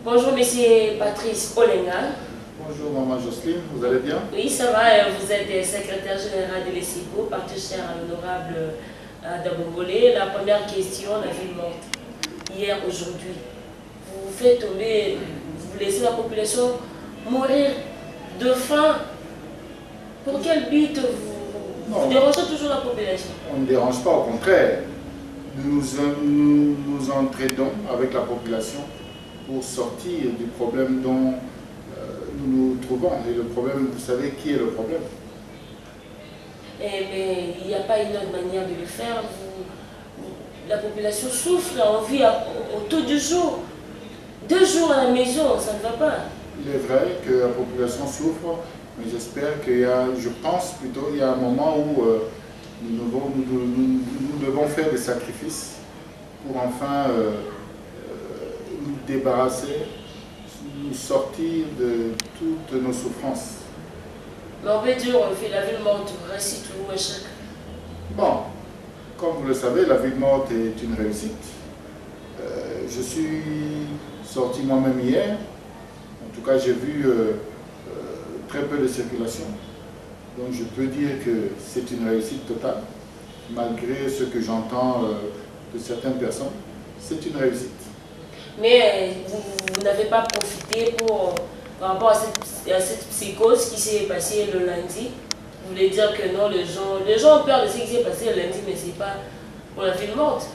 Bonjour, monsieur Patrice Olenga. Bonjour, maman Jocelyne, vous allez bien? Oui, ça va. Vous êtes secrétaire général de l'ESICO, parti cher à l'honorable Dabongolé. La première question, la ville morte. Hier, aujourd'hui, vous faites tomber, vous laissez la population mourir de faim. Pour quel but vous dérangez toujours la population? On ne dérange pas, au contraire. Nous entraînons avec la population pour sortir du problème dont nous nous trouvons. Et le problème, vous savez qui est le problème? Mais il n'y a pas une autre manière de le faire. La population souffre, on vit au taux du jour. 2 jours à la maison, ça ne va pas. Il est vrai que la population souffre, mais j'espère qu'il y a, je pense plutôt, il y a un moment où nous devons faire des sacrifices pour enfin nous débarrasser, nous sortir de toutes nos souffrances. Mais on peut dire, on fait la ville morte, réussite ou échec. Bon, comme vous le savez, la ville morte est une réussite. Je suis sorti moi-même hier. En tout cas, j'ai vu très peu de circulation. Donc je peux dire que c'est une réussite totale. Malgré ce que j'entends de certaines personnes, c'est une réussite. Mais vous n'avez pas profité par rapport à cette psychose qui s'est passée le lundi. Vous voulez dire que non, les gens ont peur de ce qui s'est passé le lundi, mais ce n'est pas pour la ville morte.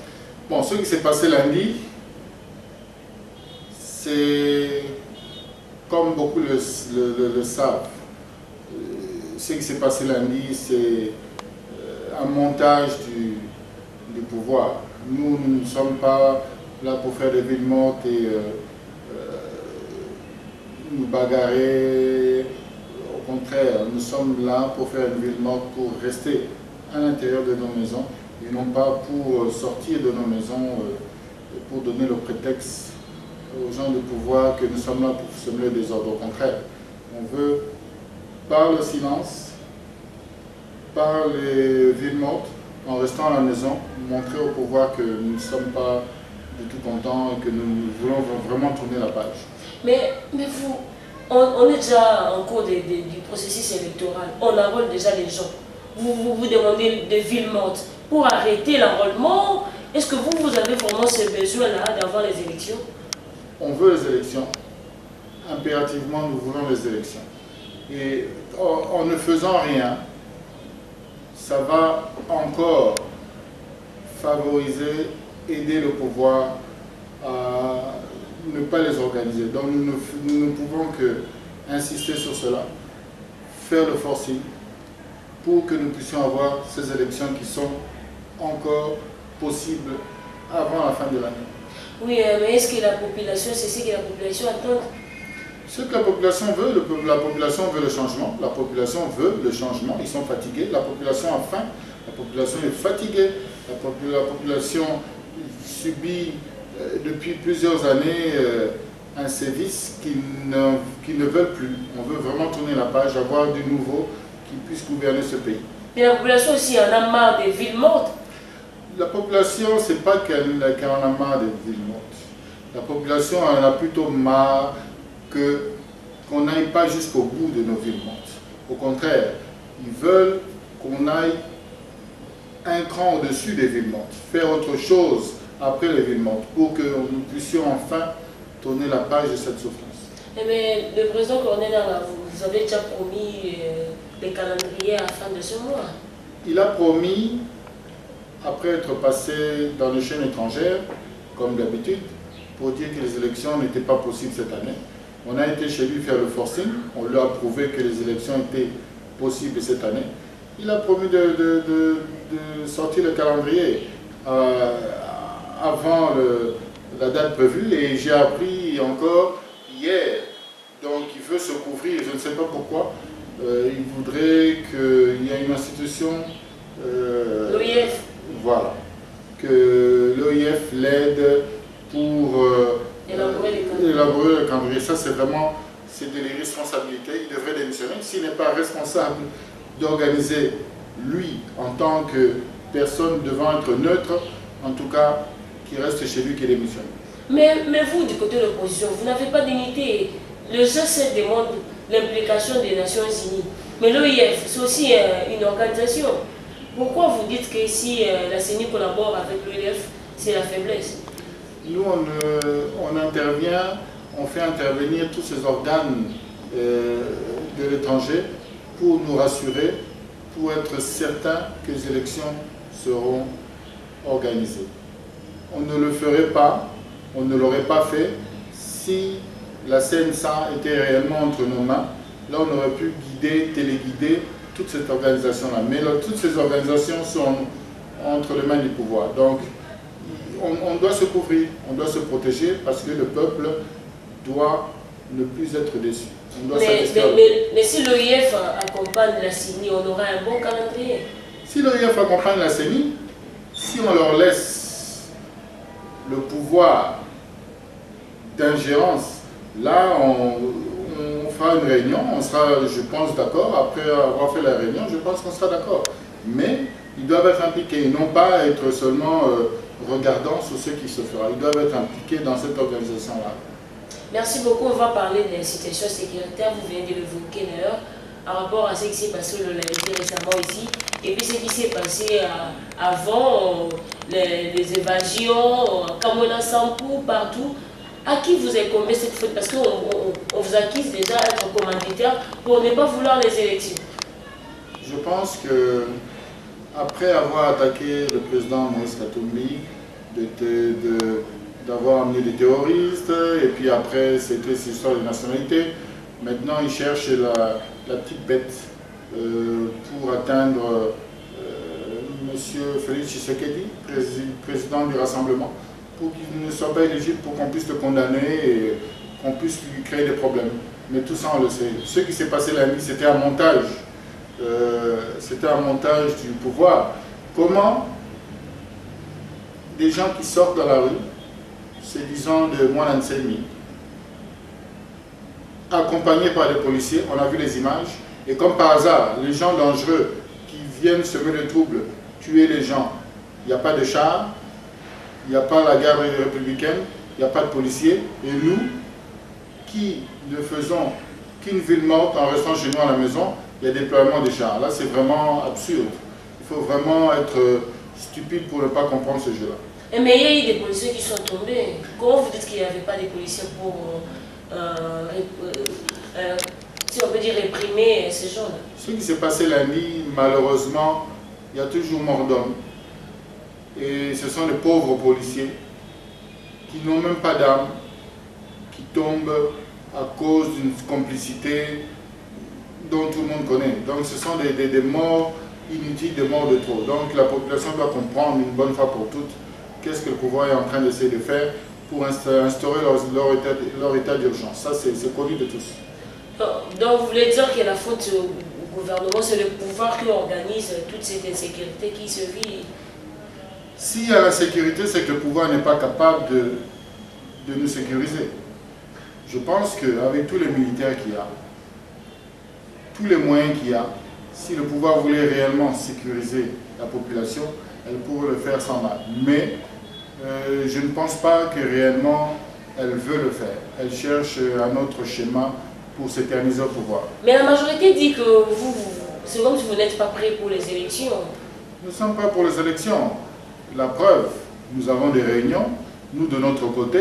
Bon, ce qui s'est passé lundi, c'est comme beaucoup le savent. Ce qui s'est passé lundi, c'est un montage du pouvoir. Nous ne sommes pas là pour faire des villes mortes et nous bagarrer. Au contraire, nous sommes là pour faire une ville morte, pour rester à l'intérieur de nos maisons et non pas pour sortir de nos maisons pour donner le prétexte aux gens de pouvoir que nous sommes là pour semer le désordre. Au contraire, on veut, par le silence, par les villes mortes, en restant à la maison, montrer au pouvoir que nous ne sommes pas du tout contents et que nous voulons vraiment tourner la page. Mais vous, on est déjà en cours du processus électoral, on enrôle déjà les gens. Vous demandez des villes mortes pour arrêter l'enrôlement. Est-ce que vous avez vraiment ce besoin-là d'avoir les élections? On veut les élections. Impérativement, nous voulons les élections. Et en ne faisant rien, ça va encore favoriser, aider le pouvoir à ne pas les organiser. Donc nous ne pouvons que insister sur cela, faire le forcing pour que nous puissions avoir ces élections qui sont encore possibles avant la fin de l'année. Oui, mais est-ce que la population, c'est ce que la population attend? Ce que la population veut le changement. La population veut le changement. Ils sont fatigués. La population a faim. La population est fatiguée. La population subit depuis plusieurs années un service qu'ils ne veulent plus. On veut vraiment tourner la page, avoir du nouveau qui puisse gouverner ce pays. Mais la population aussi en a marre des villes mortes. La population, c'est pas qu'elle en a marre des villes mortes. La population en a plutôt marre qu'on n'aille pas jusqu'au bout de nos villes mortes. Au contraire, ils veulent qu'on aille un cran au-dessus des villes mortes, faire autre chose après les villes mortes, pour que nous puissions enfin tourner la page de cette souffrance. Mais le président Corneille, vous avez déjà promis des calendriers à la fin de ce mois. Il a promis, après être passé dans les chaînes étrangères, comme d'habitude, pour dire que les élections n'étaient pas possibles cette année. On a été chez lui faire le forcing, on lui a prouvé que les élections étaient possibles cette année. Il a promis de sortir le calendrier avant la date prévue et j'ai appris encore hier. Donc il veut se couvrir, je ne sais pas pourquoi. Il voudrait qu'il y ait une institution... L'OIF. Voilà. Que l'OIF l'aide pour élaborer le calendrier. Ça, c'est vraiment de l'irresponsabilité. Il devrait démissionner. S'il n'est pas responsable d'organiser, lui, en tant que personne devant être neutre, en tout cas, qui reste chez lui, qui démissionne. Mais vous, du côté de l'opposition, vous n'avez pas d'unité. Le G7 demande l'implication des Nations Unies. Mais l'OIF, c'est aussi une organisation. Pourquoi vous dites que si la CENI collabore avec l'OIF, c'est la faiblesse? Nous, on intervient, on fait intervenir tous ces organes de l'étranger pour nous rassurer, pour être certain que les élections seront organisées. On ne le ferait pas, on ne l'aurait pas fait si la CNSA était réellement entre nos mains. Là, on aurait pu guider, téléguider toute cette organisation-là. Mais là, toutes ces organisations sont entre les mains du pouvoir. Donc, on doit se couvrir, on doit se protéger parce que le peuple doit ne plus être déçu. Mais si l'OIF accompagne la CENI, on aura un bon calendrier. Si l'OIF accompagne la CENI, si on leur laisse le pouvoir d'ingérence, là, on fera une réunion, on sera, je pense, d'accord. Après avoir fait la réunion, je pense qu'on sera d'accord. Mais ils doivent être impliqués, et non pas être seulement regardants sur ce qui se fera. Ils doivent être impliqués dans cette organisation-là. Merci beaucoup. On va parler des situations sécuritaires. Vous venez de l'évoquer d'ailleurs, en rapport à ce qui s'est passé le lundi récemment ici, et puis ce qui s'est passé avant, les évasions, Kamona Sampou, partout. À qui vous incombez cette faute? Parce qu'on vous accuse déjà d'être commanditaire pour ne pas vouloir les élections. Je pense que après avoir attaqué le président Moïse Katumbi, d'avoir amené des terroristes, et puis après c'était cette histoire de nationalité, maintenant il cherche la petite bête pour atteindre M. Félix Tshisekedi, président du Rassemblement, pour qu'il ne soit pas éligible, pour qu'on puisse le condamner et qu'on puisse lui créer des problèmes. Mais tout ça on le sait. Ce qui s'est passé lundi, c'était un montage. C'était un montage du pouvoir. Comment des gens qui sortent dans la rue, se disant de Mwananselmi, accompagnés par des policiers, on a vu les images, et comme par hasard, les gens dangereux qui viennent semer le trouble, tuer les gens, il n'y a pas de chars, il n'y a pas la garde républicaine, il n'y a pas de policiers, et nous, qui ne faisons qu'une ville morte en restant chez nous à la maison, il y a déploiement des chars. Là, c'est vraiment absurde. Il faut vraiment être stupide pour ne pas comprendre ce jeu-là. Mais il y a eu des policiers qui sont tombés. Comment vous dites qu'il n'y avait pas des policiers pour, si on peut dire, réprimer ces gens-là? Ce qui s'est passé lundi, malheureusement, il y a toujours mort d'hommes. Et ce sont des pauvres policiers qui n'ont même pas d'armes, qui tombent à cause d'une complicité dont tout le monde connaît. Donc ce sont des morts inutiles, des morts de trop. Donc la population doit comprendre une bonne fois pour toutes qu'est-ce que le pouvoir est en train d'essayer de faire pour instaurer leur état d'urgence. Ça, c'est connu de tous. Donc vous voulez dire que la faute au gouvernement, c'est le pouvoir qui organise toute cette insécurité qui se vit? S'il y a l'insécurité, c'est que le pouvoir n'est pas capable de nous sécuriser. Je pense qu'avec tous les militaires qu'il y a, tous les moyens qu'il y a, si le pouvoir voulait réellement sécuriser la population, elle pourrait le faire sans mal. Mais je ne pense pas que réellement elle veut le faire. Elle cherche un autre schéma pour s'éterniser au pouvoir. Mais la majorité dit que c'est comme si vous n'êtes pas prêt pour les élections. Nous ne sommes pas pour les élections. La preuve, nous avons des réunions, nous de notre côté,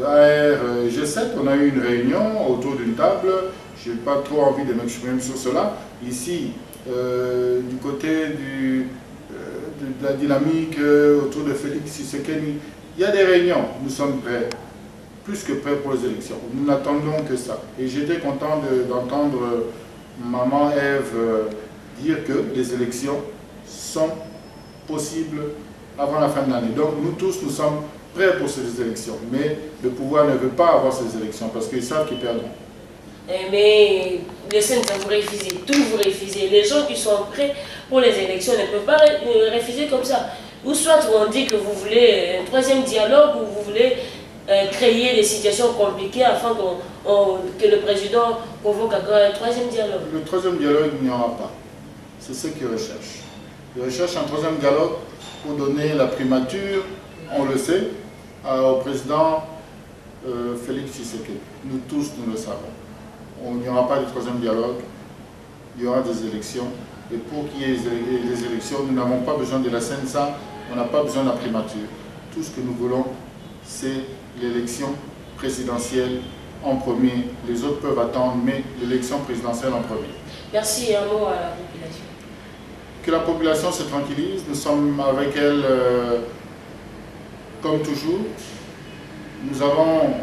AR G7, on a eu une réunion autour d'une table. Je n'ai pas trop envie de m'exprimer sur cela. Ici, du côté de la dynamique autour de Félix Tshisekedi, il y a des réunions. Nous sommes prêts, plus que prêts pour les élections. Nous n'attendons que ça. Et j'étais content d'entendre maman Ève dire que les élections sont possibles avant la fin de l'année. Donc nous tous, nous sommes prêts pour ces élections. Mais le pouvoir ne veut pas avoir ces élections parce qu'ils savent qu'ils perdront. Mais les syndicats, vous refusez, tout vous refusez. Les gens qui sont prêts pour les élections ne peuvent pas refuser comme ça. Ou soit on dit que vous voulez un troisième dialogue ou vous voulez créer des situations compliquées afin que le président convoque encore un troisième dialogue. Le troisième dialogue, il n'y aura pas. C'est ce qu'ils recherchent. Ils recherchent un troisième dialogue pour donner la primature, on le sait, au président Félix Tshisekedi. Nous tous, nous le savons. Il n'y aura pas de troisième dialogue, il y aura des élections. Et pour qu'il y ait des élections, nous n'avons pas besoin de la CENSA, on n'a pas besoin de la primature. Tout ce que nous voulons, c'est l'élection présidentielle en premier. Les autres peuvent attendre, mais l'élection présidentielle en premier. Merci et un mot à la population. Que la population se tranquillise, nous sommes avec elle comme toujours. Nous avons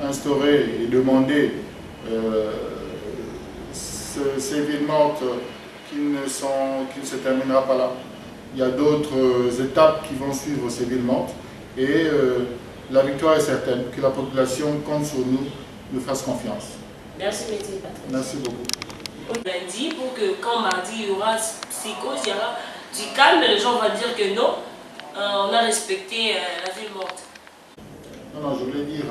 instauré et demandé ces villes mortes qui ne se terminera pas là. Il y a d'autres étapes qui vont suivre ces villes mortes et la victoire est certaine. Que la population compte sur nous, nous fasse confiance. Merci, Métis Patrice. Merci beaucoup. Lundi, pour que quand mardi il y aura psychose, il y aura du calme, les gens vont dire que non, on a respecté la ville morte. Non, je voulais dire...